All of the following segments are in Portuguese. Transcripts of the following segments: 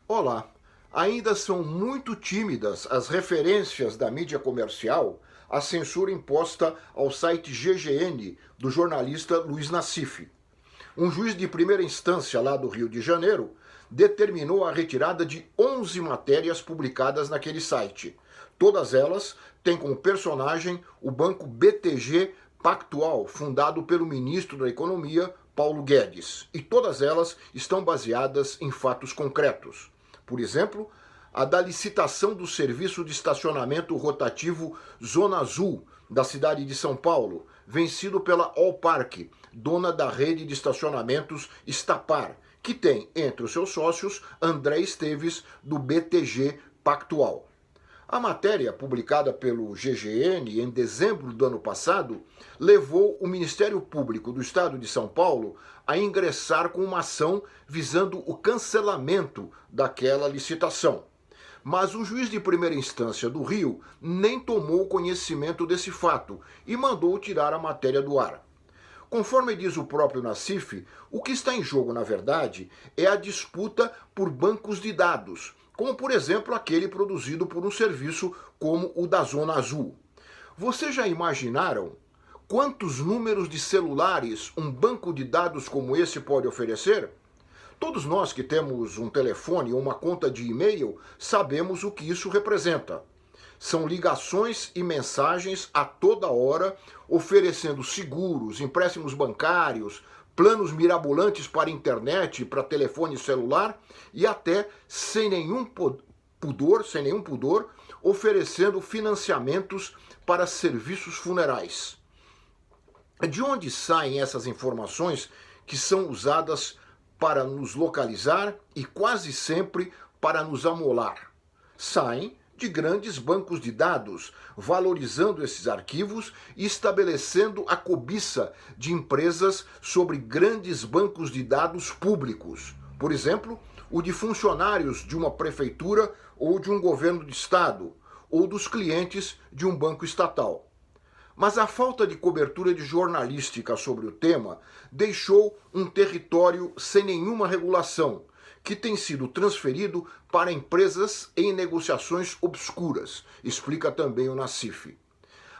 Olá, ainda são muito tímidas as referências da mídia comercial à censura imposta ao site GGN do jornalista Luiz Nassif. Um juiz de primeira instância lá do Rio de Janeiro determinou a retirada de 11 matérias publicadas naquele site. Todas elas têm como personagem o banco BTG Pactual, fundado pelo ministro da Economia, Paulo Guedes. E todas elas estão baseadas em fatos concretos. Por exemplo, a da licitação do serviço de estacionamento rotativo Zona Azul da cidade de São Paulo, vencido pela Allpark, dona da rede de estacionamentos Estapar, que tem entre os seus sócios André Esteves, do BTG Pactual. A matéria, publicada pelo GGN em dezembro do ano passado, levou o Ministério Público do Estado de São Paulo a ingressar com uma ação visando o cancelamento daquela licitação. Mas o juiz de primeira instância do Rio nem tomou conhecimento desse fato e mandou tirar a matéria do ar. Conforme diz o próprio Nassif, o que está em jogo, na verdade, é a disputa por bancos de dados, como por exemplo aquele produzido por um serviço como o da Zona Azul. Vocês já imaginaram quantos números de celulares um banco de dados como esse pode oferecer? Todos nós que temos um telefone ou uma conta de e-mail sabemos o que isso representa. São ligações e mensagens a toda hora, oferecendo seguros, empréstimos bancários, planos mirabolantes para internet, para telefone celular e até, sem nenhum pudor, oferecendo financiamentos para serviços funerais. De onde saem essas informações que são usadas para nos localizar e quase sempre para nos amolar? Saem de grandes bancos de dados, valorizando esses arquivos e estabelecendo a cobiça de empresas sobre grandes bancos de dados públicos. Por exemplo, o de funcionários de uma prefeitura ou de um governo de estado, ou dos clientes de um banco estatal. Mas a falta de cobertura de jornalística sobre o tema deixou um território sem nenhuma regulação, que tem sido transferido para empresas em negociações obscuras, explica também o Nassif.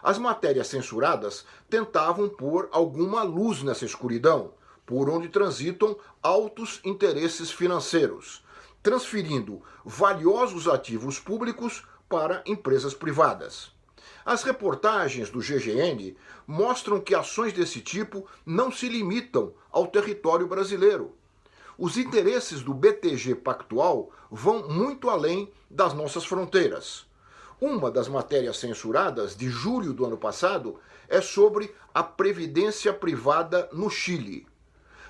As matérias censuradas tentavam pôr alguma luz nessa escuridão, por onde transitam altos interesses financeiros, transferindo valiosos ativos públicos para empresas privadas. As reportagens do GGN mostram que ações desse tipo não se limitam ao território brasileiro. Os interesses do BTG Pactual vão muito além das nossas fronteiras. Uma das matérias censuradas de julho do ano passado é sobre a previdência privada no Chile.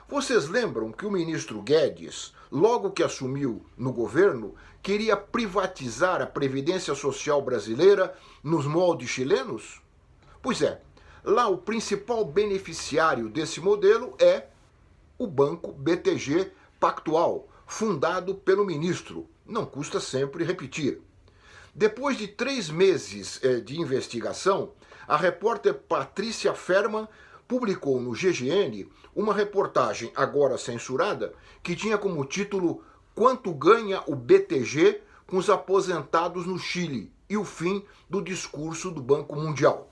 Vocês lembram que o ministro Guedes, logo que assumiu no governo, queria privatizar a previdência social brasileira nos moldes chilenos? Pois é, lá o principal beneficiário desse modelo é o banco BTG Pactual, fundado pelo ministro. Não custa sempre repetir. Depois de 3 meses de investigação, a repórter Patrícia Ferman publicou no GGN uma reportagem, agora censurada, que tinha como título "Quanto ganha o BTG com os aposentados no Chile e o fim do discurso do Banco Mundial".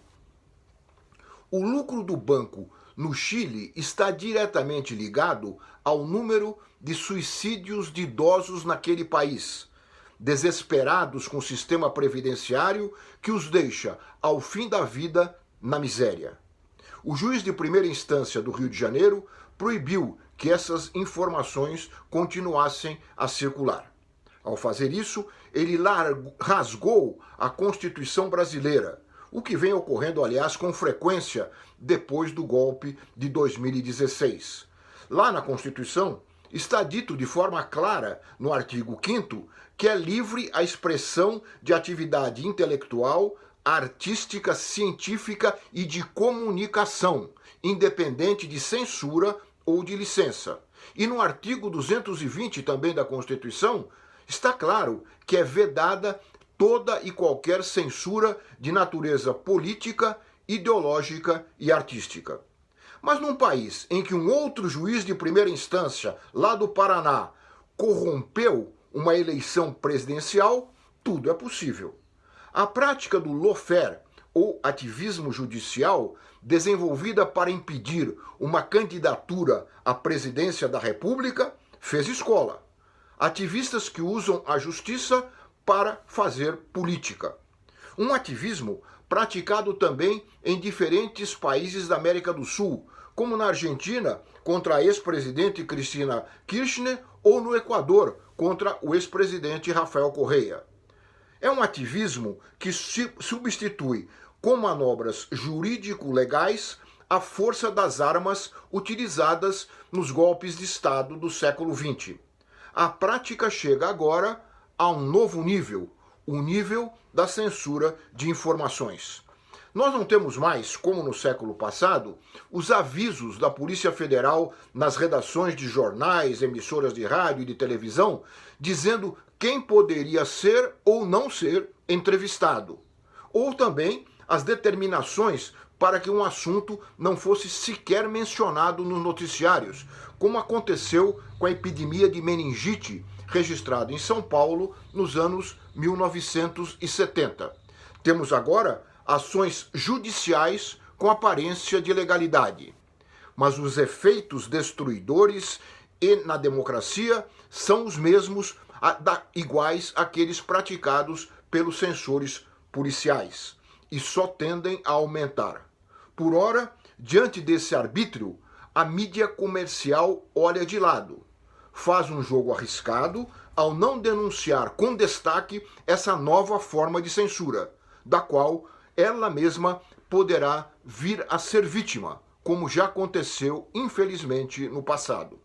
O lucro do banco no Chile está diretamente ligado ao número de suicídios de idosos naquele país, desesperados com o sistema previdenciário que os deixa, ao fim da vida, na miséria. O juiz de primeira instância do Rio de Janeiro proibiu que essas informações continuassem a circular. Ao fazer isso, ele rasgou a Constituição brasileira, o que vem ocorrendo, aliás, com frequência depois do golpe de 2016. Lá na Constituição está dito de forma clara, no artigo 5º, que é livre a expressão de atividade intelectual, artística, científica e de comunicação, independente de censura ou de licença. E no artigo 220 também da Constituição, está claro que é vedada toda e qualquer censura de natureza política, ideológica e artística. Mas num país em que um outro juiz de primeira instância, lá do Paraná, corrompeu uma eleição presidencial, tudo é possível. A prática do lawfare, ou ativismo judicial, desenvolvida para impedir uma candidatura à presidência da República, fez escola. Ativistas que usam a justiça para fazer política. Um ativismo praticado também em diferentes países da América do Sul, como na Argentina, contra a ex-presidente Cristina Kirchner, ou no Equador, contra o ex-presidente Rafael Correa. É um ativismo que substitui, com manobras jurídico-legais, a força das armas utilizadas nos golpes de Estado do século XX. A prática chega agora a um novo nível, o nível da censura de informações. Nós não temos mais, como no século passado, os avisos da Polícia Federal nas redações de jornais, emissoras de rádio e de televisão, dizendo quem poderia ser ou não ser entrevistado. Ou também as determinações para que um assunto não fosse sequer mencionado nos noticiários, como aconteceu com a epidemia de meningite registrada em São Paulo nos anos 1970. Temos agora ações judiciais com aparência de legalidade. Mas os efeitos destruidores na democracia são os mesmos, iguais àqueles praticados pelos censores policiais, e só tendem a aumentar. Por ora, diante desse arbítrio, a mídia comercial olha de lado. Faz um jogo arriscado ao não denunciar com destaque essa nova forma de censura, da qual ela mesma poderá vir a ser vítima, como já aconteceu, infelizmente, no passado.